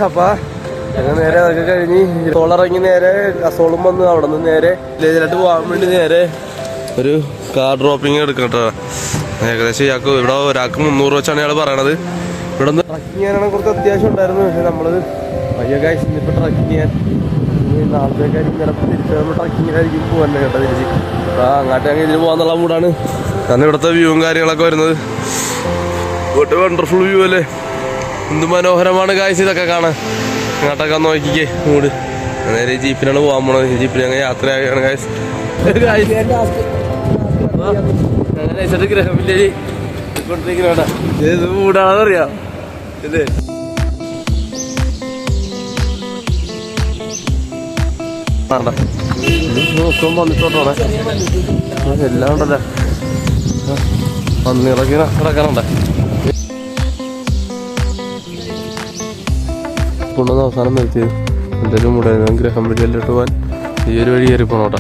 അപ്പൊ ഞങ്ങൾ നേരെ അതൊക്കെ കഴിഞ്ഞ് തോളിറങ്ങി നേരെ കസോളും വന്ന് അവിടെ നിന്ന് നേരെ വില്ലേജിലോട്ട് പോകാൻ വേണ്ടി നേരെ ഒരു കാർ ഡ്രോപ്പിങ് എടുക്കട്ടോ. ഏകദേശം ഇയാൾക്ക് ഇവിടെ ഒരാൾക്ക് 300 വെച്ചാണ് ഇയാൾ പറയണത്. ഇവിടെ നിന്ന് ട്രക്കിങ് ചെയ്യാനാണ് കുറച്ച് അത്യാവശ്യം ഉണ്ടായിരുന്നു. പക്ഷെ നമ്മള് പയ്യൊക്കെ ഇന്നിപ്പോൾ ട്രക്കിങ് ചെയ്യാൻ നാളത്തേക്കായിരിക്കും ചിലപ്പോൾ തിരിച്ച് നമ്മൾ ട്രക്കിങ്ങിനായിരിക്കും പോകാൻ കേട്ടോ തിരിച്ച്. അങ്ങോട്ട് അങ്ങ് ഇതിന് പോകാന്നുള്ള മൂടാണ്. കാരണം ഇവിടുത്തെ വ്യൂവും കാര്യങ്ങളൊക്കെ വരുന്നത് വണ്ടർഫുൾ വ്യൂ അല്ലേ. എന്ത് മനോഹരമാണ് കാഴ്ച ഇതൊക്കെ കാണാൻ. അങ്ങോട്ടൊക്കെ നോക്കിക്കേ മൂട്. നേരെ ജീപ്പിനാണ് പോകാൻ പോണത്. ജീപ്പിൽ ഞങ്ങൾ യാത്രയാവുകയാണ് കാഴ്ച. അങ്ങനെ ഗ്രഹമില്ലേ കൊണ്ടിരിക്കണ ഇത് മൂടാണെന്നറിയാം. ഇത് മൊത്തം വന്നിട്ടോട്ടോണേ എല്ലാം ഉണ്ടല്ലേ. പന്നിറക്കി കിടക്കാനുണ്ടേ. കൊണ്ടുവന്ന് അവസാനം നിർത്തിയത് എന്തെങ്കിലും മുടങ്ങും ഗ്രഹം വലിയിലിട്ട് പോകാൻ ഈ ഒരു വഴി കയറി പോണോട്ടാ.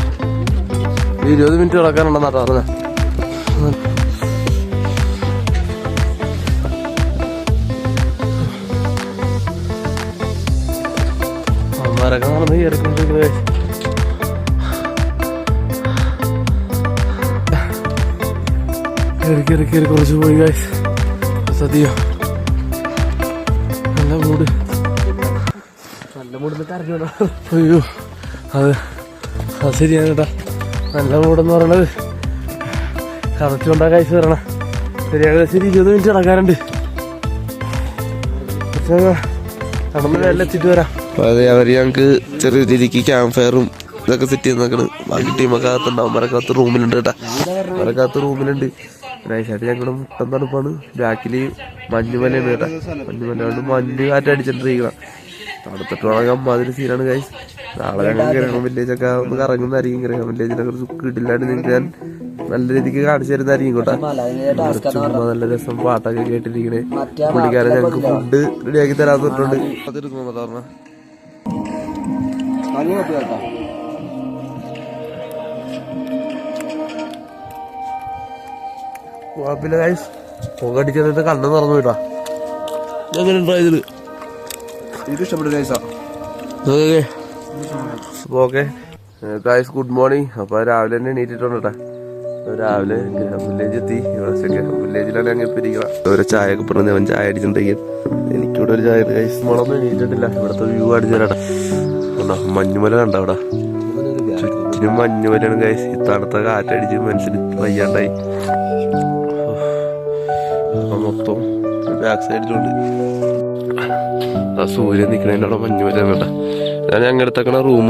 20 മിനിറ്റ് കിടക്കാനുണ്ടെന്നാട്ടാ പറഞ്ഞ. അമ്മമാരൊക്കെ നടന്ന് കയറിക്കൊണ്ടിരിക്കുന്നത്. കയറി കുറച്ച് പോയി ഗൈസ്. സദ്യ നല്ല മൂട് കരഞ്ഞോ. അയ്യോ അത് ശരിയാണ് കേട്ടാ. നല്ല മൂടെന്ന് പറയണത് കറക്റ്റ് കൊണ്ടാ കഴിച്ച് തരണം. ശരി ഏകദേശം 20 മിനിറ്റ് കിടക്കാനുണ്ട്. നടന്ന് വെള്ളം എത്തിയിട്ട് വരാം. അതെ അവർ ഞങ്ങൾക്ക് ചെറിയ രീതിക്ക് ക്യാമ്പ് ഫയറും ഇതൊക്കെ സെറ്റ് ചെയ്ത് നോക്കണ്. ബാക്കി ടീമൊക്കെ അകത്തുണ്ടാവും. മരക്കകത്ത് റൂമിലുണ്ട് കേട്ടാ. മരക്കകത്ത് റൂമിലുണ്ട്. നൈസായിട്ട് ഞങ്ങളുടെ മുട്ടം തണുപ്പാണ്. ബാക്കില് മഞ്ഞുമലയാണ് കേട്ടാ. മഞ്ഞുമല കൊണ്ട് മഞ്ഞ് കാറ്റടിച്ചിട്ടിരിക്കണം. തണുത്തിട്ട് ഉണങ്ങാൻ മാതിരി സീനാണ് ഗൈസ്. നാളെ ഞങ്ങൾ ഗ്രഹം വില്ലേജൊക്കെ ഒന്ന് കറങ്ങുന്നതായിരിക്കും. ഗ്രഹം വില്ലേജിനെ കുറിച്ച് കിടില്ലാണ്ട് നിങ്ങൾക്ക് ഞാൻ നല്ല രീതിക്ക് കാണിച്ചു തരുന്നതായിരിക്കും കേട്ടാ. ചുമ്മാ നല്ല രസം പാട്ടൊക്കെ കേട്ടിരിക്കണേ. പുള്ളിക്കാരൻ ഞങ്ങൾക്ക് ഫുഡ് റെഡിയാക്കി തരാൻ തൊട്ടുണ്ട്. അതെടുക്കണോ പറഞ്ഞ കുഴപ്പമില്ല ഗൈസ്. പുകടിച്ചത് കണ്ണ് തുറന്നു വിട്ടാ. എങ്ങനെ ഉണ്ടായത്? എനിക്ക് ഇഷ്ടപ്പെട്ടു ഗൈസാ. Okay guys, good morning. അപ്പൊ രാവിലെ തന്നെ എണീറ്റിട്ടുണ്ട് കേട്ടാ. രാവിലെ ഗ്രഹം വില്ലേജ് എത്തി. ഇവിടെ ഗ്രഹം വില്ലേജിലാണ് ഞങ്ങൾ ഇപ്പൊ ഇരിക്കണം. ഓരോ ചായ ഒക്കെ പറഞ്ഞ് അവൻ ചായ അടിച്ചിട്ടുണ്ടെങ്കിൽ എനിക്കിവിടെ ഒരു ചായ ഗൈസ്. നമ്മളൊന്നും എണീറ്റിട്ടില്ല. ഇവിടുത്തെ വ്യൂ അടിച്ചു തരാടാ. മഞ്ഞുമല കണ്ട അവിടെ ചുറ്റിനും മഞ്ഞുമലയാണ് ഗൈസ്. ഈ തണുത്ത കാറ്റടിച്ച് മനുഷ്യന് വയ്യാണ്ടായി. മൊത്തം ബാക്ക് സൈഡിലുണ്ട്. സൂര്യൻ നിൽക്കണതിൻ്റെ അവിടെ മഞ്ഞുമലയാണ് കേട്ടാ. ഞാൻ ഞങ്ങൾ എടുത്തേക്കണ റൂം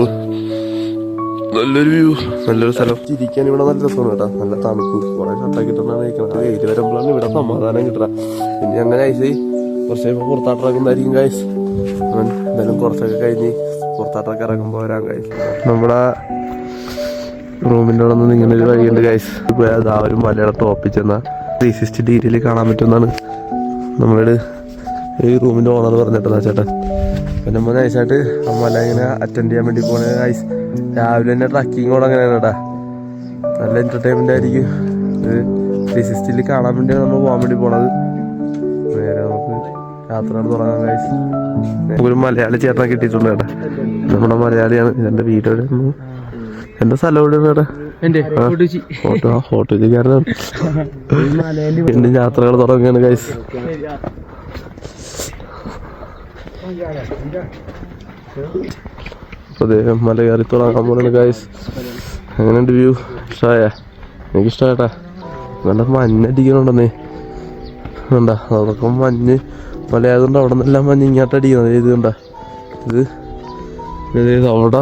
നല്ലൊരു വ്യൂ, നല്ലൊരു സ്ഥലം. ചിരിക്കാൻ ഇവിടെ നല്ല രസമാണ് കേട്ടാ. നല്ല തണുപ്പ് കുറെ കട്ടാക്കിട്ടാണ് നിൽക്കണം. വെയിൽ വരുമ്പോഴാണ് ഇവിടെ സമാധാനം കിട്ടുക. പിന്നെ അങ്ങനെ ഐസ് കുറച്ച് പുറത്താട്ടിറങ്ങുന്നതായിരിക്കും ഗൈസ്. എന്തായാലും കുറച്ചൊക്കെ കഴിഞ്ഞ് പുറത്താട്ടൊക്കെ ഇറങ്ങുമ്പോൾ വരാം ഗൈസ്. നമ്മുടെ റൂമിൻ്റെ അവിടെ നിന്ന് ഇങ്ങനെ ഒരു വഴിയുണ്ട് ഗൈസ്. ആ ഒരു മലയുടെ ടോപ്പിൽ ചെന്നാൽ 360 ഡിഗ്രിയിൽ കാണാൻ പറ്റുമെന്നാണ് നമ്മളോട് ഈ റൂമിൻ്റെ ഓണർ പറഞ്ഞിട്ടാ ചേട്ടൻ. പിന്നെ നമ്മൾ നൈസായിട്ട് ആ മല ഇങ്ങനെ അറ്റൻഡ് ചെയ്യാൻ വേണ്ടി പോണേ ഗൈസ്. രാവിലെ തന്നെ ട്രക്കിങ് കൂടെ അങ്ങനെയാണ് കേട്ടാ. നല്ല എൻ്റർടൈൻമെൻ്റ് ആയിരിക്കും. 360 കാണാൻ വേണ്ടിയാണ് നമ്മൾ പോകാൻ വേണ്ടി പോണത്. നേരെ നമുക്ക് യാത്ര തുടങ്ങാം ഗൈസ്. നമുക്കൊരു മലയാളി ചേട്ടനെ കിട്ടിയിട്ടുണ്ട് കേട്ടാ. നമ്മുടെ മലയാളിയാണ്. ഇതെൻ്റെ വീടോടെ എന്റെ സ്ഥലം എവിടെയാണ് കേട്ടാ. ഫോട്ടോക്കാരനാണ്. എന്റെ യാത്രകൾ തുടങ്ങുകയാണ് ഗൈസ്. അദ്ദേഹം മല കയറി തുടങ്ങാൻ പോലാണ് ഗൈസ്. എങ്ങനെയുണ്ട് വ്യൂ? ഇഷ്ടമായ? എനിക്കിഷ്ടമായിട്ടാ. നല്ല മഞ്ഞടിക്കണുണ്ടെന്നേ. വേണ്ട അതൊക്കെ മഞ്ഞ് മലയായതുകൊണ്ട് അവിടെ നിന്നെല്ലാം മഞ്ഞ് ഇങ്ങോട്ട് അടിക്കുന്നത്. ഇത് കണ്ട ഇത് അവിടെ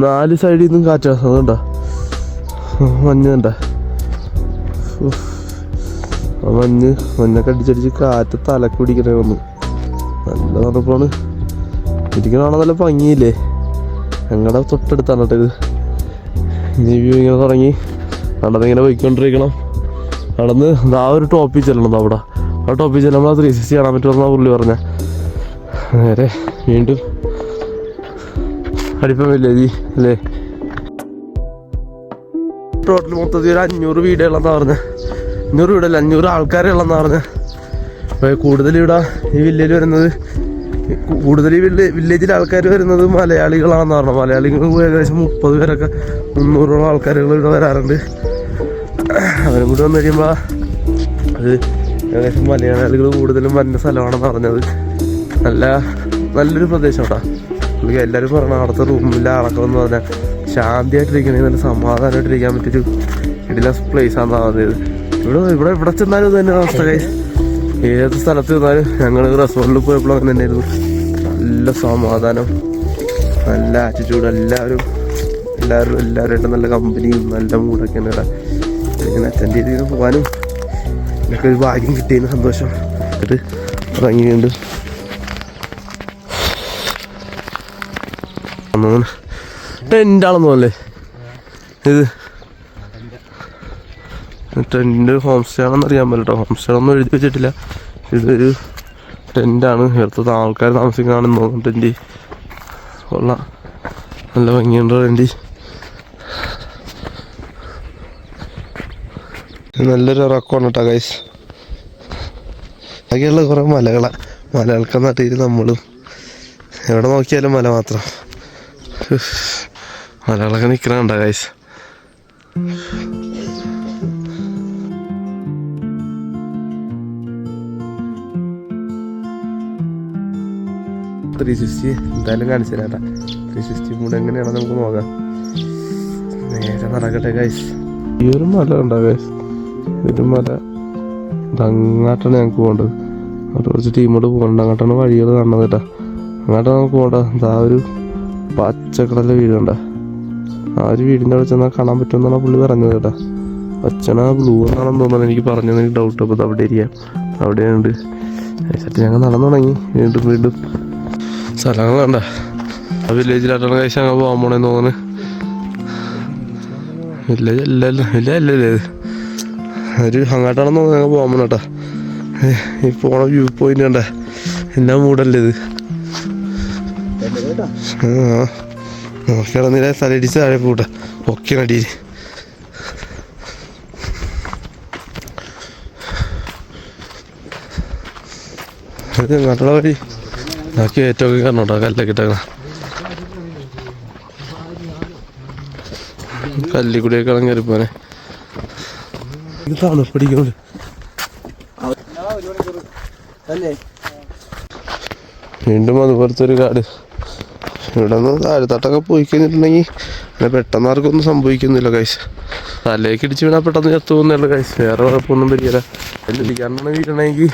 4 സൈഡിൽ നിന്നും കാറ്റാ. അതുകൊണ്ടാ മഞ്ഞ് കണ്ട. മഞ്ഞൊക്കെ അടിച്ചടിച്ച് കാറ്റ് തലക്ക് പിടിക്കണേ വന്നു. നല്ല തണുപ്പാണ്. ഇരിക്കണ നല്ല ഭംഗിയില്ലേ. ഞങ്ങളുടെ തൊട്ടടുത്താണ് കേട്ടോ ഇത്. ഇനി വ്യൂ ഇങ്ങനെ തുടങ്ങി നടന്നിങ്ങനെ പോയിക്കൊണ്ടിരിക്കണം. നടന്ന് ആ ഒരു ടോപ്പിൽ ചെല്ലണം. അവിടെ ആ ടോപ്പിൽ ചെല്ലുമ്പോൾ 360 കാണാൻ പറ്റുമെന്നാണ് പുള്ളി പറഞ്ഞ. നേരെ വീണ്ടും അടിപ്പം വില്ലേജ് അല്ലേ. ടോട്ടൽ മൊത്തത്തിൽ ഒരു 500 വീടുകളെന്നാ പറഞ്ഞ. 500 വീടല്ല, 500 ആൾക്കാരുള്ളെന്നാ പറഞ്ഞ. കൂടുതൽ ഇവിടെ ഈ വില്ലേജ് വരുന്നത് കൂടുതൽ ഈ വില്ലേജിൽ ആൾക്കാർ വരുന്നത് മലയാളികളാണെന്ന് പറഞ്ഞു. മലയാളികൾ ഏകദേശം 30 പേരൊക്കെ 300ഓളം ആൾക്കാരുകൾ ഇവിടെ വരാറുണ്ട്. അവരും കൂടി വന്നു കഴിയുമ്പോൾ അത് ഏകദേശം മലയാളികൾ കൂടുതലും വരുന്ന സ്ഥലമാണെന്ന് പറഞ്ഞത്. നല്ലൊരു പ്രദേശം കേട്ടോ. പുള്ളിക്ക് എല്ലാവരും പറഞ്ഞു അവിടുത്തെ റൂമിലെ ആളൊക്കെ എന്ന് പറഞ്ഞാൽ ശാന്തിയായിട്ടിരിക്കണമെങ്കിൽ നല്ല സമാധാനമായിട്ടിരിക്കാൻ പറ്റിയൊരു ഇടില പ്ലേസാണെന്നാണ് പറഞ്ഞത്. ഇവിടെ ചെന്നാലും ഇത് തന്നെ അവസ്ഥ. ഏത് സ്ഥലത്ത് ചെന്നാലും ഞങ്ങൾ റെസ്റ്റോറൻറ്റിൽ പോയപ്പോൾ അങ്ങനെ തന്നെയായിരുന്നു. നല്ല സമാധാനം, നല്ല ആറ്റിറ്റ്യൂഡ്, എല്ലാവരുമായിട്ട് നല്ല കമ്പനിയും നല്ല മൂടൊക്കെയാണ് ഇവിടെ. ഇങ്ങനെ അറ്റൻഡ് ചെയ്ത് പോകാനും എനിക്ക് ഒരു ഭാഗ്യം കിട്ടിയതിന് സന്തോഷം. എന്നിട്ട് ഇറങ്ങിയുണ്ട് ടെൻ്റാണെന്ന് തോന്നല്ലേ ഇത്. ടെൻ്റ് ഹോം സ്റ്റേ ആണെന്ന് അറിയാൻ പറ്റില്ല. ഹോം സ്റ്റേ ഒന്നും എഴുതി വെച്ചിട്ടില്ല. ഇതൊരു ടെൻ്റാണ്. ഇവിടുത്തെ ആൾക്കാർ താമസിക്കാണെന്ന് തോന്നുന്നു. ടെൻ്റ് കൊള്ളാം, നല്ല ഭംഗിയുണ്ട് ടെൻ്റ്. നല്ലൊരു ഉറക്കമാണ് കേട്ടോ ഗൈസ്. ബാക്കിയുള്ള കുറേ മലകൾക്ക് നട്ടിട്ട് നമ്മളും എവിടെ നോക്കിയാലും മല മാത്രം. മലകളൊക്കെ നിൽക്കണുണ്ടോ ഗൈസ്? 360 എന്തായാലും കാണിച്ചു തരാം. 360 മൂഡ് എങ്ങനെയാണെന്ന് നമുക്ക് നോക്കാം. നേരെ നടക്കട്ടെ ഗൈസ്. ഈ ഒരു മല ഉണ്ടോ ഗൈസ്? ഒരു മല അങ്ങോട്ടാണ് ഞങ്ങൾക്ക് പോകേണ്ടത്. അവിടെ കുറച്ച് ടീമോട് പോകണ്ട. അങ്ങോട്ടാണ് വഴികൾ കാണുന്നത് കേട്ടോ. അങ്ങോട്ടാണ് നമുക്ക് പോകേണ്ടത്. ആ ഒരു പച്ചക്കടലിലെ വീടുണ്ട. ആ ഒരു വീടിൻ്റെ അവിടെ ചെന്നാൽ കാണാൻ പറ്റുമെന്നാണ് പുള്ളി പറഞ്ഞത് കേട്ടോ. പച്ചന ബ്ലൂ എന്നാണെന്ന് തോന്നുന്നത് എനിക്ക് പറഞ്ഞത്. എനിക്ക് ഡൗട്ട്. അപ്പോൾ അത് അവിടെ ഇരിക്കാം, അവിടെയുണ്ട്. ചേട്ടാ ഞങ്ങൾ നടന്നു തുടങ്ങി. വീണ്ടും സ്ഥലങ്ങൾ കണ്ട. ആ വില്ലേജിലായിട്ടാണ് കഴിച്ച് ഞങ്ങൾ പോകാൻ പോണേന്ന് തോന്നുന്നു. വില്ലേജ് അല്ലല്ലേ ഇത്. ഒരു അങ്ങോട്ടാണെന്ന് തോന്നുന്നു ഞങ്ങൾ പോകാൻ പോണ കേട്ടോ. ഈ പോണ വ്യൂ പോയിന്റ് കണ്ട. എന്നാ മൂടല്ലേ ഇത്. നോക്കിയാണെന്നില്ല തലയിടിച്ച് താഴെ പോട്ടെ. ഒക്കെ അടിയിൽ അത് അങ്ങോട്ടുള്ള വഴി. ബാക്കി ഏറ്റവും കാണോട്ടോ കല്ലൊക്കെ ഇട്ടേക്കണ. കല്ലിക്കൂടിയൊക്കെ കയറി പോനെ. ഇത് തണുപ്പടിക്കുന്നുണ്ട്. വീണ്ടും അതുപോലത്തെ ഒരു കാട്. ഇവിടെ നിന്ന് താഴെത്തട്ടൊക്കെ പോയി കഴിഞ്ഞിട്ടുണ്ടെങ്കിൽ അങ്ങനെ പെട്ടെന്ന് ആർക്കൊന്നും സംഭവിക്കുന്നില്ല ഗൈസ്. തലയൊക്കെ ഇടിച്ച് വീണാൽ പെട്ടെന്ന് ചത്തു പോകുന്നുള്ളൂ ഗൈസ്. വേറെ കുഴപ്പമൊന്നും വരികയില്ല. എല്ലാം വീഴണമെങ്കിൽ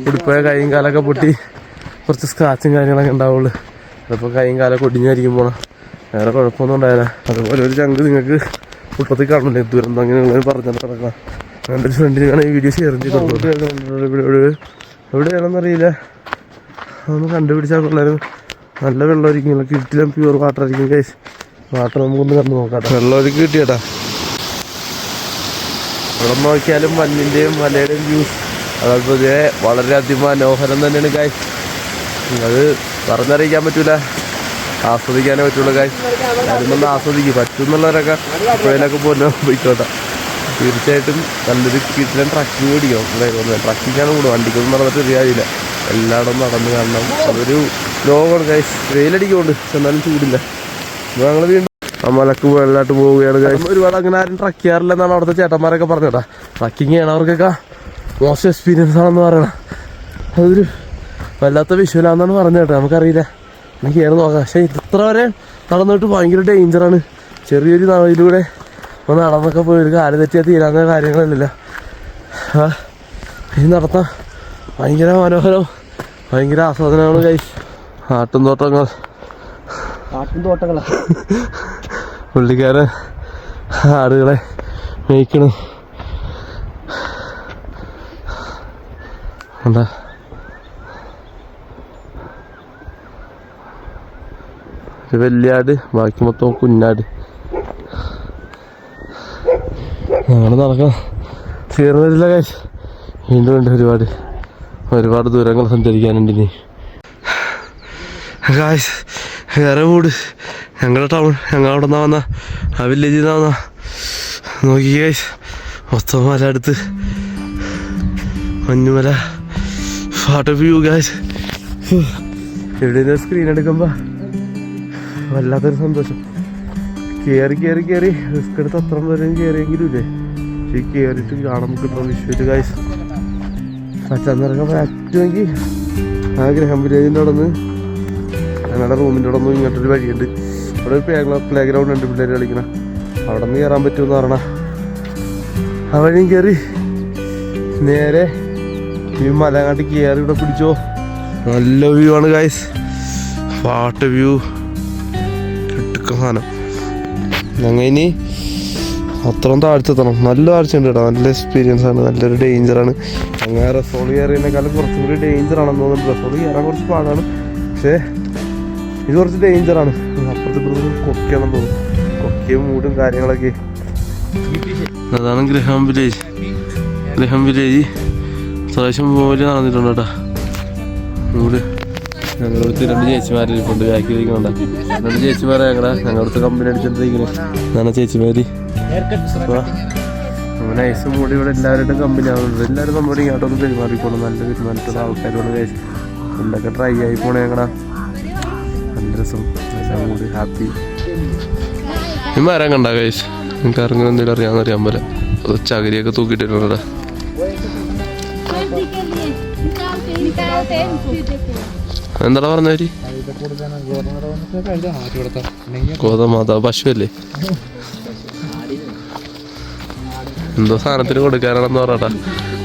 ഉടുപ്പോയ കൈയും കാലൊക്കെ പൊട്ടി കുറച്ച് സ്ക്രാച്ചും കാര്യങ്ങളൊക്കെ ഉണ്ടാവുള്ളൂ. അതിപ്പോൾ കൈയും കാലൊക്കെ ഒടിഞ്ഞായിരിക്കും പോണം. വേറെ കുഴപ്പമൊന്നും ഉണ്ടായില്ല. അതുപോലെ ഒരു ചങ്ക് നിങ്ങൾക്ക് ഉൾപ്പത്തിൽ കാണുന്നില്ലേ ദുരന്തം അങ്ങനെയുള്ളവർ പറഞ്ഞിട്ട് നടക്കണം. എൻ്റെ ഒരു ഫ്രണ്ടിനാണ് ഈ വീഡിയോ ഷെയർ ചെയ്തിട്ടുണ്ട്. എവിടെയാണെന്നറിയില്ല, അതൊന്ന് കണ്ടുപിടിച്ചാൽ കൊള്ളായിരുന്നു. നല്ല വെള്ളമായിരിക്കും, കിട്ടിലും പ്യൂർ വാട്ടർ ആയിരിക്കും ഗൈസ്. വാട്ടർ നമുക്കൊന്ന് കണ്ടു നോക്കാം. വെള്ളമൊരുക്കി കിട്ടിയേട്ടാ. ഇവിടെ നോക്കിയാലും മഞ്ഞിൻ്റെയും മലയുടെയും വ്യൂസ് അതായത് വളരെ അതിമനോഹരം തന്നെയാണ് ഗൈസ്. അത് പറഞ്ഞറിയിക്കാൻ പറ്റൂല, ആസ്വദിക്കാനേ പറ്റുള്ളൂ ഗൈസ്. അതിനൊന്ന് ആസ്വദിക്കും പറ്റുന്നുള്ളവരൊക്കെ പുഴയിലൊക്കെ പോയിക്കോട്ടെ. തീർച്ചയായിട്ടും നല്ലൊരു കിട്ടിലും ട്രക്കിങ് പിടിക്കും. ട്രക്കിങ്ങാണ് കൂടും, വണ്ടിക്കൊന്നും നടന്നിട്ട് അറിയാതില്ല. എല്ലായിടവും നടന്ന് കാണണം. അതൊരു ലോകമാണ് ഗൈസ്. വെയിലടിക്കുന്നുണ്ട്, എന്നാലും ചൂടില്ല. അപ്പോൾ ഞങ്ങൾ വീണ്ടും ആ മലക്ക് വെള്ളമായിട്ട് പോവുകയാണ് ഗൈസ്. ഒരുപാട് അങ്ങനെ ആരും ട്രക്ക് ചെയ്യാറില്ലെന്നാണ് അവിടുത്തെ ചേട്ടന്മാരൊക്കെ പറഞ്ഞേട്ടാ. ട്രക്കിങ് ചെയ്യണവർക്കൊക്കെ മോശം എക്സ്പീരിയൻസ് ആണെന്ന് പറയണം. അതൊരു വല്ലാത്ത വിഷ്വലാണെന്നാണ് പറഞ്ഞേട്ടാ. നമുക്കറിയില്ല, എനിക്ക് കയറി നോക്കാം. പക്ഷേ ഇത്ര വരെ നടന്നിട്ട് ഭയങ്കര ഡേഞ്ചറാണ്. ചെറിയൊരു നദിയിലൂടെ ഒന്ന് നടന്നൊക്കെ പോയി ഒരു കാല് തെറ്റിയാൽ തീരാവുന്ന കാര്യങ്ങളല്ല. ഈ നടത്താൻ ഭയങ്കര മനോഹരം, ഭയങ്കര ആസ്വാദനമാണ് ഗൈസ്. ആട്ടുംതോട്ടങ്ങളാണ് പുള്ളിക്കാരൻ ആടുകളെ മേയ്ക്കണം. എന്താ ഒരു വലിയ ആട്, ബാക്കി മൊത്തം കുഞ്ഞാട്. ഞങ്ങൾ നടക്കാം, തീർന്നിട്ടില്ല ഗൈസ്. വീണ്ടും ഉണ്ട് ഒരുപാട് ദൂരങ്ങൾ സഞ്ചരിക്കാനുണ്ട് ഇനി ഗൈസ്. വേറെ വീട് ഞങ്ങളുടെ ടൗൺ, ഞങ്ങളവിടെ നിന്നാ വന്ന ആ വില്ലേജിൽ നിന്നാ വന്ന. നോക്കി ഗൈസ്, മൊത്തം മല അടുത്ത് മഞ്ഞുമല. What a view guys. ഇവിടെ സ്ക്രീൻ എടുക്കുമ്പോൾ വല്ലാത്തൊരു സന്തോഷം. കയറി കയറി കയറി റിസ്ക് എടുത്ത് അത്ര വരെയും കയറിയെങ്കിലും ഇല്ലേ, പക്ഷെ കയറിയിട്ട് കാണാൻ കിട്ടുന്ന വിഷ്വല് ഗൈസ്. പച്ചാന്നിറങ്ങാൻ പറ്റുമെങ്കിൽ ആ ഗ്രഹം വില്ലേജിൻ്റെ അവിടെ നിന്ന് ഞങ്ങളുടെ റൂമിൻ്റെ അവിടെ നിന്ന് ഇങ്ങോട്ടൊരു വഴിയുണ്ട്. അവിടെ ഒരു പ്ലേ ഗ്രൗണ്ട് ഉണ്ട്, പിള്ളേർ കളിക്കണ. അവിടെ നിന്ന് കയറാൻ പറ്റുമെന്ന് പറഞ്ഞാൽ ആ വഴിയും കയറി നേരെ ഈ മലങ്ങാട്ട് കയറി ഇവിടെ പിടിച്ചോ. നല്ല വ്യൂ ആണ് ഗൈസ്, പാട്ട് വ്യൂ കിട്ടുക്ക സാധനം. ഞങ്ങൾ ഇനി അത്രയും താഴ്ത്തെത്തണം. നല്ല താഴ്ചയുണ്ട് കേട്ടോ, നല്ല എക്സ്പീരിയൻസ് ആണ്, നല്ലൊരു ഡേഞ്ചറാണ്. അങ്ങനെ റെസോർട്ട് കയറിയതിനേക്കാളും കുറച്ചും കൂടി ഡേഞ്ചറാണെന്ന് തോന്നുന്നു. റെസോർട്ട് കയറാൻ കുറച്ച് പാടാണ്, പക്ഷേ ഇത് കുറച്ച് ഡേഞ്ചറാണ്. അപ്പുറത്ത് കൊക്കയാണെന്ന് തോന്നുന്നു, കൊക്കയും മൂടും കാര്യങ്ങളൊക്കെ. അതാണ് ഗ്രഹം വില്ലേജ്. ഗ്രഹം വില്ലേജ് പ്രാവശ്യം പോലെ നടന്നിട്ടുണ്ട് കേട്ടോ. മൂട് ഞങ്ങളടുത്ത് 2 ചേച്ചിമാരിപ്പുണ്ട്, ബാക്കിലിരിക്കണ്ട 2 ചേച്ചിമാരെ ഞങ്ങളടുത്ത് കമ്പനി അടിച്ചിട്ടിരിക്കുന്നത്. അതാണ് ചേച്ചിമാര്. അപ്പോൾ അങ്ങനെ ഐസ് മൂടി ഇവിടെ എല്ലാവരുടെയും കമ്പനി ആവുന്നുണ്ട്. എല്ലാവരും നമ്മുടെ ഇങ്ങോട്ടൊന്ന് പെരുമാറിക്കോളും. നല്ല പെരുമാറ്റമുള്ള ആൾക്കാരോട് കഴിച്ച് ഫുഡൊക്കെ ട്രൈ ആയി പോണേ. ഞങ്ങളാ നല്ല രസം, മൂഡ് ഹാപ്പി. ഈ മരം കണ്ടാ കഴിച്ച് നിങ്ങൾക്ക് ആരെങ്കിലും എന്തെങ്കിലും അറിയാൻ പോലെ അത് ചകിരിയൊക്കെ തൂക്കിയിട്ടിട്ടുണ്ട്. എന്താടാ പറഞ്ഞവര്? ഗോതമാതാ പശുവല്ലേ, എന്തോ സാധനത്തിന് കൊടുക്കാനാണെന്ന് പറഞ്ഞാ.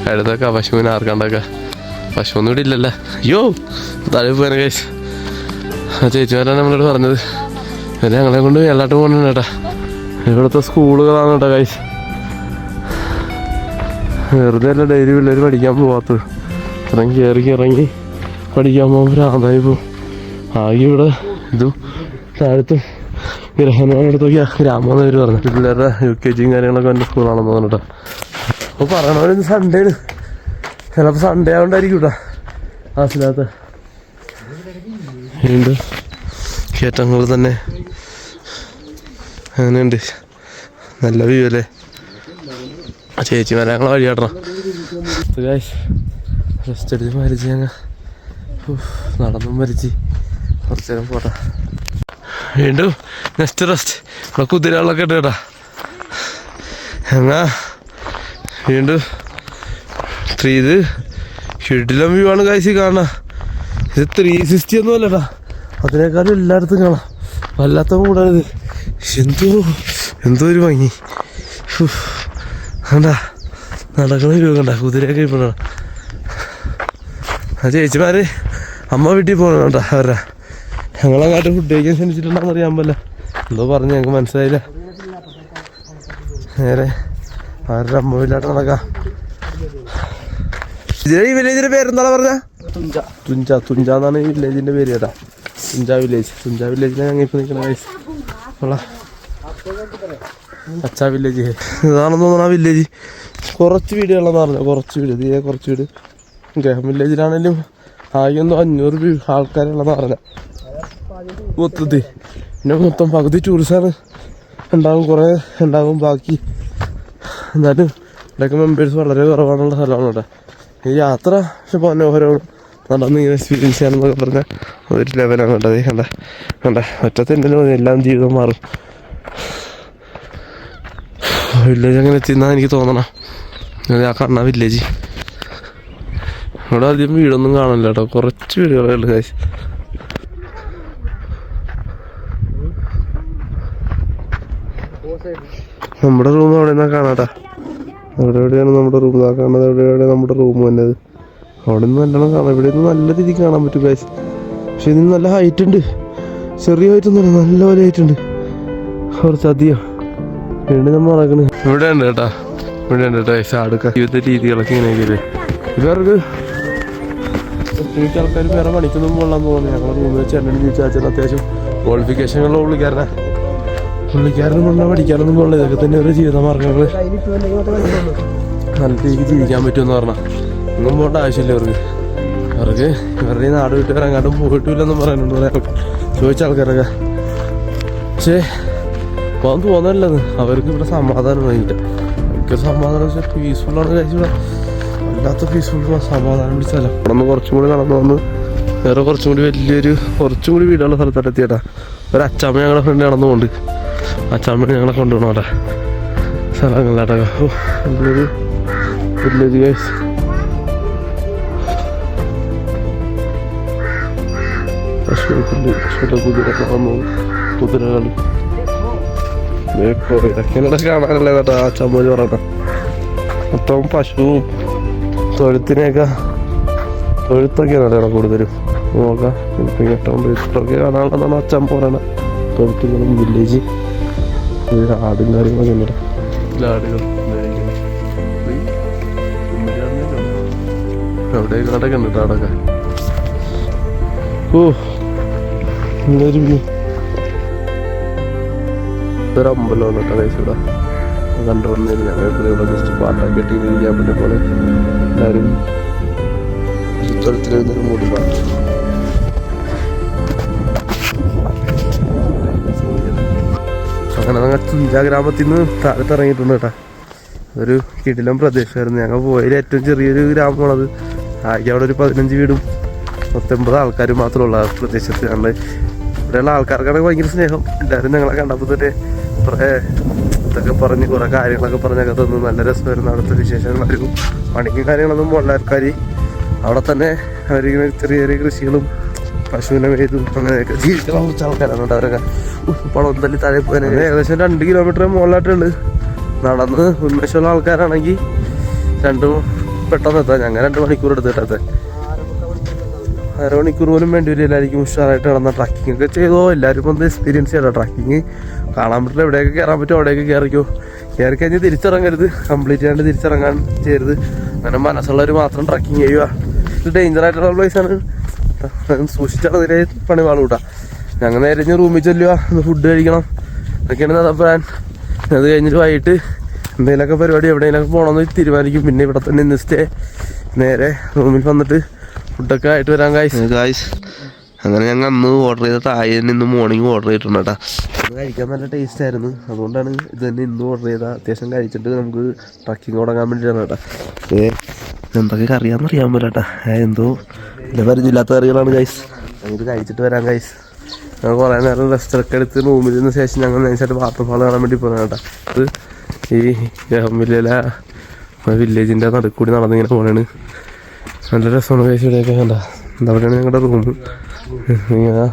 കഴുതൊക്കെ പശുവിനെ ആർക്കണ്ടൊക്കെ. പശുവൊന്നും ഇവിടെ ഇല്ലല്ലോ. അയ്യോ താഴെ പോകാൻ കഴിച്ച് ആ ചേച്ചിമാരാണ് നമ്മളോട് പറഞ്ഞത്. പിന്നെ ഞങ്ങളെ കൊണ്ട് വെള്ളാട്ട് പോകണം കേട്ടാ. ഇവിടുത്തെ സ്കൂളുകളാണ് കേട്ടോ കഴിച്ച്. വെറുതെ അല്ല ഡെയിലി പിള്ളേർ പഠിക്കാൻ പോവാത്തത്. ഇത്രയും കയറി ഇറങ്ങി പഠിക്കാൻ പോകുമ്പോൾ ഭ്രാന്തായി പോകും. ആകെ ഇവിടെ ഇതും താഴത്തും ഗ്രഹണടുത്തൊക്കെ ഗ്രാമമെന്ന് പേര് പറഞ്ഞു. പിള്ളേരുടെ UKG കാര്യങ്ങളൊക്കെ എൻ്റെ സ്കൂളാണെന്ന് പറഞ്ഞിട്ടാ. അപ്പോൾ പറയണവരിന്ന് സൺഡേ ആണ്, ചിലപ്പോൾ സൺഡേ ആയതുകൊണ്ടായിരിക്കും കേട്ടോ ക്ലാസ്സിനകത്ത്. വീണ്ടും കയറ്റങ്ങൾ തന്നെ അങ്ങനെയുണ്ട്. നല്ല വ്യൂ അല്ലേ. ചേച്ചിമാരെ ഞങ്ങളെ വഴി കാട്ടണം. റെസ്റ്റ് എടുത്ത് മരിച്ച് ഞങ്ങൾ നടന്നും മരിച്ച് കുറച്ച് നേരം പോട്ടെ. വീണ്ടും നെക്സ്റ്റ് റെസ്റ്റ്. ഇവിടെ കുതിരകളൊക്കെ ഉണ്ട് കേട്ടാ. ഞങ്ങൾ വീണ്ടും ഇത് ഷെഡിലും വ്യൂ ആണ് കാഴ്ച കാണാ. ഇത് 360 ഒന്നും അല്ലട്ടാ, അതിനേക്കാളും എല്ലായിടത്തും കാണാം. വല്ലാത്ത കൂടാണിത്. എന്തോ ഒരു ഭംഗി. കണ്ടാ നടക്കണ വ്യൂ കണ്ട, കുതിരയൊക്കെ ഇപ്പോഴാണ്. ആ ചേച്ചിമാര് അമ്മ വീട്ടിൽ പോകണം കേട്ടോ. അവരുടെ ഞങ്ങളങ്ങാട്ട് ഫുഡ് കഴിക്കാൻ ക്ഷണിച്ചിട്ടുണ്ടെന്ന് അറിയാൻ പറ്റില്ല. എന്തോ പറഞ്ഞു ഞങ്ങൾക്ക് മനസ്സിലായില്ല. നേരെ അവരുടെ അമ്മ വീട്ടിലായിട്ട് നടക്കാം. ഈ വില്ലേജിന്റെ പേരെന്താ പറഞ്ഞ? തുഞ്ച എന്നാണ് ഈ വില്ലേജിന്റെ പേര് കേട്ടാ. തുഞ്ച വില്ലേജിലാണ് ഞങ്ങൾ ഇപ്പൊ നിൽക്കണ. അച്ഛാ വില്ലേജ് ഇതാണെന്ന് തോന്നുന്നു. ആ വില്ലേജ് കുറച്ച് വീടുകളെന്ന് പറഞ്ഞു, കുറച്ച് വീട്. ഗ്രഹം വില്ലേജിലാണെങ്കിലും ആകെ 500 ആൾക്കാരുള്ളതെന്ന് പറഞ്ഞ മൊത്തത്തിൽ. പിന്നെ മൊത്തം പകുതി ടൂറിസ്റ്റാണ് ഉണ്ടാകും, കുറേ ഉണ്ടാകും ബാക്കി. എന്നാലും ഇവിടെയൊക്കെ മെമ്പേഴ്സ് വളരെ കുറവാണുള്ള സ്ഥലമാണ് കേട്ടോ. ഈ യാത്ര പക്ഷെ മനോഹരവും നടന്ന് ഇങ്ങനെ എക്സ്പീരിയൻസ് ചെയ്യാനെന്നൊക്കെ പറഞ്ഞാൽ ഒരു ലെവലാണ് കേട്ടത്. കണ്ട ഒറ്റത്തിൻ്റെ എല്ലാം ജീവിതം മാറും. വില്ലേജ് അങ്ങനെ എത്തിയെന്നാണ് എനിക്ക് തോന്നണം. ആ കാണുന്ന വില്ലേജ് ഇവിടെ അധികം വീടൊന്നും കാണില്ല കേട്ടോ, കുറച്ച് വീടുകളേ ഉള്ളു കാശ്. നമ്മുടെ റൂം അവിടെ നിന്നാ കാണാട്ടാ. എവിടെയാണ് നമ്മുടെ റൂം കാണുന്നത്, എവിടെയാണ് നമ്മുടെ റൂം വന്നത്. അവിടെ നിന്ന് നല്ലോണം കാണാം. ഇവിടെ നിന്ന് നല്ല രീതിക്ക് കാണാൻ പറ്റും കാശ്. പക്ഷെ ഇതിന് നല്ല ഹൈറ്റ് ഉണ്ട്, ചെറിയ ഹൈറ്റ് ഒന്നുമില്ല, നല്ല പോലെ ഹൈറ്റ് ഉണ്ട് കുറച്ചധികം. വീണ്ടും നമ്മൾ നടക്കണേ ഇവിടെ ഉണ്ട് കേട്ടാ. അടുക്ക ജീവിത രീതികളൊക്കെ ഇങ്ങനെയൊക്കെ ഇവർക്ക് ഒട്ടുമിക്ക ആൾക്കാർ വേറെ പണിക്കൊന്നും പോകാൻ തോന്നുന്നു. ഞങ്ങളുടെ റൂമിൽ വെച്ച് എന്നെ ചോദിച്ചാൽ അത്യാവശ്യം ക്വാളിഫിക്കേഷനുള്ള പുള്ളിക്കാരനും കൊണ്ടാ പഠിക്കാനൊന്നും പോകണില്ല. ഇതൊക്കെ തന്നെ ഒരു ജീവിതമാർഗ്ഗങ്ങൾ നല്ല രീതിക്ക് ജീവിക്കാൻ പറ്റുമെന്ന് പറഞ്ഞാൽ ഒന്നും പോകേണ്ട ആവശ്യമില്ല അവർക്ക് ഇവരുടെ ഈ നാട് വിട്ട് ഇറങ്ങാണ്ടും പോയിട്ടില്ലെന്നും പറയാനുണ്ട് ചോദിച്ച ആൾക്കാരൊക്കെ. പക്ഷേ പോകാൻ തോന്നല്ലത് അവർക്ക് ഇവിടെ സമാധാനം വേണ്ടിയിട്ട്. എനിക്കൊരു സമാധാനം വെച്ചാൽ പീസ്ഫുള്ളാണ് കഴിച്ചിവിടെ, വല്ലാത്ത പീസ്ഫുൾ സമാധാനം പിടിച്ച സ്ഥലം. അവിടെ നിന്ന് കുറച്ചും കൂടി നടന്നു വന്ന് വേറെ കുറച്ചും കൂടി വീടുള്ള സ്ഥലത്തോട്ട് എത്തിയേട്ടാ. ഒരു അച്ചാമ്മ ഞങ്ങളുടെ ഫ്രണ്ട് നടന്നു പോകുന്നുണ്ട്. അച്ചാമ്മ ഞങ്ങളെ കൊണ്ടുപോകണം അവിടെ സ്ഥലങ്ങളിലാട്ടാ. നല്ലൊരു വില്ലേജ് ഗൈസ്. കുതിരകളൊക്കെ വന്നു. കുതിരകൾ ഇതൊക്കെയാണ് കാണാനല്ലേ കേട്ടോ അച്ചാമ്മ പറയട്ടെ. മൊത്തം പശുവും തൊഴുത്തൊക്കെയാണ് കൂടുതലും നോക്കാം. ഇഷ്ടമൊക്കെ കാണാനുള്ളതാണ് അച്ഛൻ പറയണ. തൊഴുത്തുകളും വില്ലേജ് ആടും കാര്യങ്ങളൊക്കെ ഉണ്ട്. ആടുകൾ അവിടെ കടക്കെ ഉണ്ട് കേട്ടോ. അവിടെയൊക്കെ നല്ലൊരു വ്യൂ. ഇതൊരു അമ്പലമാണ് കേട്ടോ കൈസ്. ഇവിടെ കണ്ടുകൊണ്ടിരുന്നു ഞങ്ങൾക്ക് ഇവിടെ ജസ്റ്റ് പാട്ടൊക്കെ ഇട്ട് ഇരിക്കാൻ പറ്റിയ പോലെ എല്ലാവരും ചിത്രത്തിലെഴുന്നൊരു മൂടി പാട്ട്. അങ്ങനെ ഞങ്ങൾ തുഞ്ച ഗ്രാമത്തിൽ നിന്ന് താഴത്ത് ഇറങ്ങിയിട്ടുണ്ട് കേട്ടോ. അതൊരു കിടിലം പ്രദേശമായിരുന്നു. ഞങ്ങൾ പോയതിൽ ഏറ്റവും ചെറിയൊരു ഗ്രാമമാണത്. ആകെ അവിടെ ഒരു 15 വീടും 150 ആൾക്കാരും മാത്രമുള്ള ആ പ്രദേശത്ത്. കണ്ട് ഇവിടെയുള്ള ആൾക്കാർക്കാണെങ്കിൽ ഭയങ്കര സ്നേഹം. എല്ലാവരും ഞങ്ങളെ കണ്ടപ്പോൾ തന്നെ കുറേ ഇതൊക്കെ പറഞ്ഞ് കുറേ കാര്യങ്ങളൊക്കെ പറഞ്ഞൊക്കെ തന്നു. നല്ല രസമായിരുന്നു. അവിടുത്തെ വിശേഷങ്ങളായിരുന്നു. പണിക്കും കാര്യങ്ങളൊന്നും പോലുള്ള ആൾക്കാർ അവിടെ തന്നെ അവരിങ്ങനെ ചെറിയ ചെറിയ കൃഷികളും പശുവിനെ മേതും അങ്ങനെയൊക്കെ ജീവിക്കാൻ കുറച്ച് ആൾക്കാരാണ് കേട്ടോ. അവരൊക്കെ പണം തല്ലി താഴെ പോകാൻ ഏകദേശം 2 കിലോമീറ്റർ മുകളിലായിട്ടുണ്ട്. നടന്ന് ഉന്മേഷമുള്ള ആൾക്കാരാണെങ്കിൽ പെട്ടെന്ന് എത്താം. ഞങ്ങൾ 2 മണിക്കൂർ എടുത്തിട്ടത്തെ. 1/2 മണിക്കൂർ പോലും വേണ്ടി വരില്ല. എല്ലാവർക്കും ഉഷാറായിട്ട് നടന്ന ട്രക്കിംഗ് ഒക്കെ ചെയ്തോ. എല്ലാവരും ഒന്ന് എക്സ്പീരിയൻസ് ചെയ്യണം. ട്രക്കിങ് കാണാൻ പറ്റില്ല. എവിടെയൊക്കെ കയറാൻ പറ്റുമോ അവിടെയൊക്കെ കയറിക്കോ. കയറി കഴിഞ്ഞ് തിരിച്ചിറങ്ങരുത്. കംപ്ലീറ്റ് ചെയ്യാണ്ട് തിരിച്ചിറങ്ങാൻ ചെയ്യരുത്. അങ്ങനെ മനസ്സുള്ളവർ മാത്രം ട്രക്കിങ് ചെയ്യുക. ഇത് ഡേഞ്ചർ ആയിട്ടുള്ള പ്ലേസാണ്. സൂക്ഷിച്ചാൽ പണി പാടും കൂട്ടാ. ഞങ്ങൾ നേരെ റൂമിൽ ചെല്ലുക, ഫുഡ് കഴിക്കണം. അതൊക്കെയാണ് പ്ലാൻ. അത് കഴിഞ്ഞിട്ട് വൈകിട്ട് എന്തെങ്കിലുമൊക്കെ പരിപാടി എവിടെയെങ്കിലൊക്കെ പോകണമെന്ന് തീരുമാനിക്കും. പിന്നെ ഇവിടെ തന്നെ ഇന്ന് സ്റ്റേ. നേരെ റൂമിൽ വന്നിട്ട് ഫുഡൊക്കെ ആയിട്ട് വരാൻ ഗായ്സ്. അങ്ങനെ ഞങ്ങൾ അന്ന് ഓർഡർ ചെയ്ത താഴെ ഇന്ന് മോർണിംഗ് ഓർഡർ ചെയ്തിട്ടുണ്ട് കേട്ടോ. അത് കഴിക്കാൻ നല്ല ടേസ്റ്റ് ആയിരുന്നു. അതുകൊണ്ടാണ് ഇത് തന്നെ ഇന്ന് ഓർഡർ ചെയ്ത. അത്യാവശ്യം കഴിച്ചിട്ട് നമുക്ക് ട്രക്കിങ് തുടങ്ങാൻ വേണ്ടിയിട്ടാണ് കേട്ടോ. എന്തൊക്കെ കറിയാന്നറിയാൻ പറ്റില്ല കേട്ടോ. എന്തോ ഇല്ല പരിചയമില്ലാത്ത കറികളാണ് ഗൈസ്. ഞങ്ങൾക്ക് കഴിച്ചിട്ട് വരാം ഗൈസ്. ഞങ്ങൾ കുറേ നേരം റെസ്റ്റൊക്കെ എടുത്ത് റൂമിൽ നിന്ന് ശേഷം ഞങ്ങൾ നൈസായിട്ട് വാട്ടർഫാൾ കാണാൻ വേണ്ടി പോകുന്നത് കേട്ടോ. അത് ഈ ഗഹമില്ല വില്ലേജിൻ്റെ നടുക്കൂടി നടന്നിങ്ങനെ പോകണാണ്. നല്ല രസമാണ് ഗൈസ്. ഇവിടെയൊക്കെ കണ്ട അവിടെയാണ് ഞങ്ങളുടെ റൂം.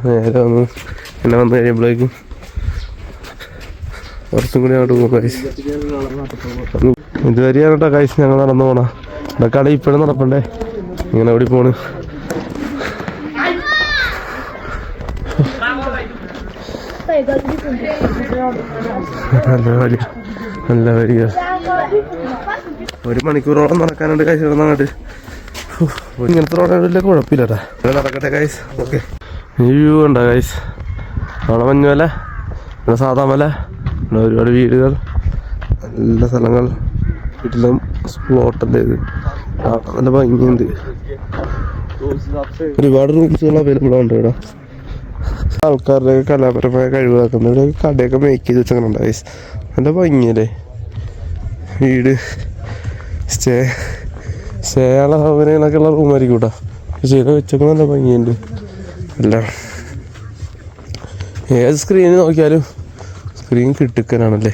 നേരെ വന്ന് കഴിയുമ്പോഴേക്കും കുറച്ചും കൂടി അങ്ങോട്ട് പോകും ഗൈസ്. ഇതുവരെയാണ് കേട്ടോ ഗൈസ് ഞങ്ങൾ നടന്നു പോണ. ഇവിടെ കളി ഇപ്പോഴും നടപ്പണ്ടേ. ഇങ്ങനെ ഓടി പോണ്. നല്ല വരിക 1 മണിക്കൂറോളം നടക്കാനുണ്ട് ഗൈസ്. ഇവിടെ അങ്ങോട്ട് ഇങ്ങനത്തെ റോഡാണില്ല, കുഴപ്പമില്ലട്ടാ. ഇവിടെ നടക്കട്ടെ ഗൈസ്. ഓക്കെ. ഈ വ്യൂ ഉണ്ടോ ഗൈസ്? അവിടെ മഞ്ഞുമല, ഇവിടെ സാധാ മല, ഇവിടെ ഒരുപാട് വീടുകൾ, നല്ല സ്ഥലങ്ങൾ, വീട്ടിലും സ്പോട്ടല്ലേ ഇത്. നല്ല ഭംഗിയുണ്ട്. ഒരുപാട് റൂംസുകൾ അവൈലബിൾ ആണ് ഇവിടെ. ആൾക്കാരുടെ കലാപരമായ കഴിവാക്കുന്നത്. ഇവിടെ കടയൊക്കെ മേക്ക് ചെയ്ത് വെച്ചങ്ങനെ ഗൈസ്. നല്ല ഭംഗിയല്ലേ വീട്. സ്റ്റേ ചെയ്യാനുള്ള സൗകര്യങ്ങളൊക്കെ ഉള്ള റൂമായിരിക്കും കേട്ടോ. ചെയ്ത് വെച്ചൊക്കെ നല്ല ഭംഗിയുണ്ട്. അല്ല ഏത് സ്ക്രീനിൽ നോക്കിയാലും സ്ക്രീൻ കിട്ടിക്കാനാണല്ലേ.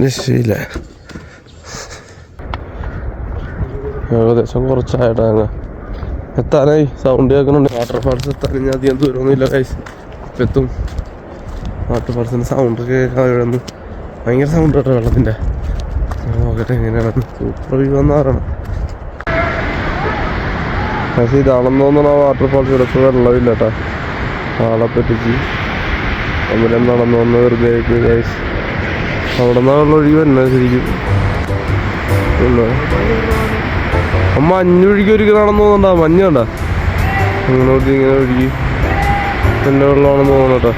രക്ഷയില്ല. ഏകദേശം കുറച്ചായിട്ടാ ഞങ്ങൾ എത്താനായി. സൗണ്ട് കേൾക്കുന്നുണ്ട്. വാട്ടർഫാൾസ് എത്താൻ ഞാൻ അധികം ദൂരമൊന്നുമില്ല ഗൈസ്. ഇപ്പം എത്തും. വാട്ടർഫാൾസിൻ്റെ സൗണ്ടൊക്കെ കേൾക്കാൻ ഇവിടെ നിന്ന് ഭയങ്കര സൗണ്ട് കേട്ടോ വെള്ളത്തിൻ്റെ. നോക്കട്ടെ എങ്ങനെയാണെന്ന്. സൂപ്പർ വ്യൂ എന്ന് പറയണം. പക്ഷേ ഇതാണെന്ന് തോന്നണം ആ വാട്ടർഫാൾസ്. ഇവിടെ വെള്ളമില്ല കേട്ടോ. ആളെ പറ്റിച്ച് നമ്മളെന്താണെന്ന് വന്ന് വെറുതെ ആയിട്ട് ഗൈസ്. അവിടെ നിന്നാണ് വെള്ളം ഒഴുകി വരുന്നത് ശരിക്കും. മഞ്ഞൊഴുകി ഒഴുകണമെന്ന് തോന്നണ്ട. മഞ്ഞ് കണ്ട ഇങ്ങനെ ഒഴുകി നല്ല വെള്ളമാണെന്ന് തോന്നണം കേട്ടോ.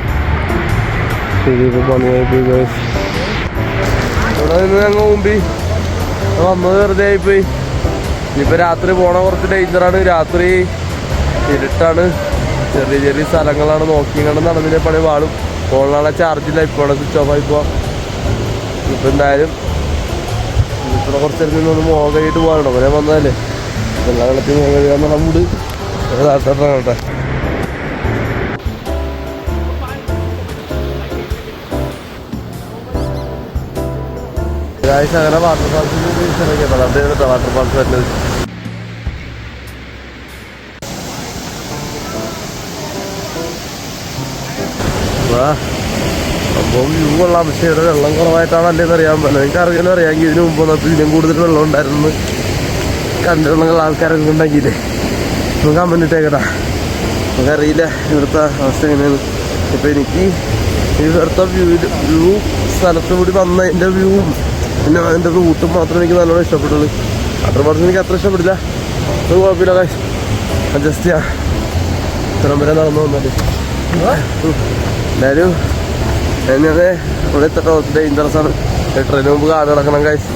ശരി ഇപ്പം പണിയായിപ്പോയി ഗൈസ്. ഇവിടെ നിന്ന് ഞങ്ങൾ മുമ്പി വന്നത് വെറുതെ ആയിപ്പോയി. ഇനിയിപ്പോൾ രാത്രി പോണ കുറച്ച് ഡേഞ്ചറാണ്. രാത്രി ഇരുട്ടാണ്. ചെറിയ ചെറിയ സ്ഥലങ്ങളാണ്. നോക്കിയും നടന്നില്ലേ പണി പാടും. ഫോണിനാളെ ചാർജില്ല. ഇപ്പോൾ സ്വിച്ച് ഓഫ് ആയിപ്പോ. ഇപ്പം എന്തായാലും ഇവിടെ കുറച്ച് നേരത്തിൽ നിന്ന് മോഹം കഴിയിട്ട് പോകാനുണ്ടോ. അവരെ വന്നതല്ലേ എല്ലാ വെള്ളത്തിൽ മോഹം കഴിയാന്നുള്ള മൂട് കേട്ടെ. അങ്ങനെ വാട്ടർ ഫാൾസ് വാട്ടർ ഫാൾസ് വരുന്നത്. അപ്പോൾ വ്യൂ കൊള്ളാം. പക്ഷേ ഇവിടെ വെള്ളം കുറവായിട്ടാണ് അല്ലേന്ന് അറിയാൻ പറ്റില്ല. എനിക്ക് അറിയാമെങ്കിൽ ഇതിന് മുമ്പ് വന്നപ്പോൾ ഇതിനും കൂടുതൽ വെള്ളം ഉണ്ടായിരുന്നു കണ്ടുള്ള ആൾക്കാരൊക്കെ ഉണ്ടെങ്കിൽ നമുക്ക് കമന്റിട്ടേക്കട്ടാ. നമുക്കറിയില്ല ഇവിടുത്തെ അവസ്ഥ എങ്ങനെയാണ്. ഇപ്പം എനിക്ക് ഇവിടുത്തെ വ്യൂ സ്ഥലത്ത് കൂടി വന്നതിൻ്റെ വ്യൂവും പിന്നെ അതിൻ്റെ റൂട്ടും മാത്രമേ എനിക്ക് നല്ലോണം ഇഷ്ടപ്പെട്ടുള്ളൂ. വാട്ടർ ഫാൾസ് എനിക്ക് അത്ര ഇഷ്ടപ്പെട്ടില്ല. അത് കുഴപ്പമില്ല, അഡ്ജസ്റ്റ് ചെയ്യാം. ഇത്രയും വരെ നടന്നു വന്നത് എന്തായാലും ഞാൻ ഇവിടെ എത്തട്ടോ. ഡേഞ്ചറസ് ആണ്. ട്രെയിന് മുമ്പ് കാട് കിടക്കണം കാശ്.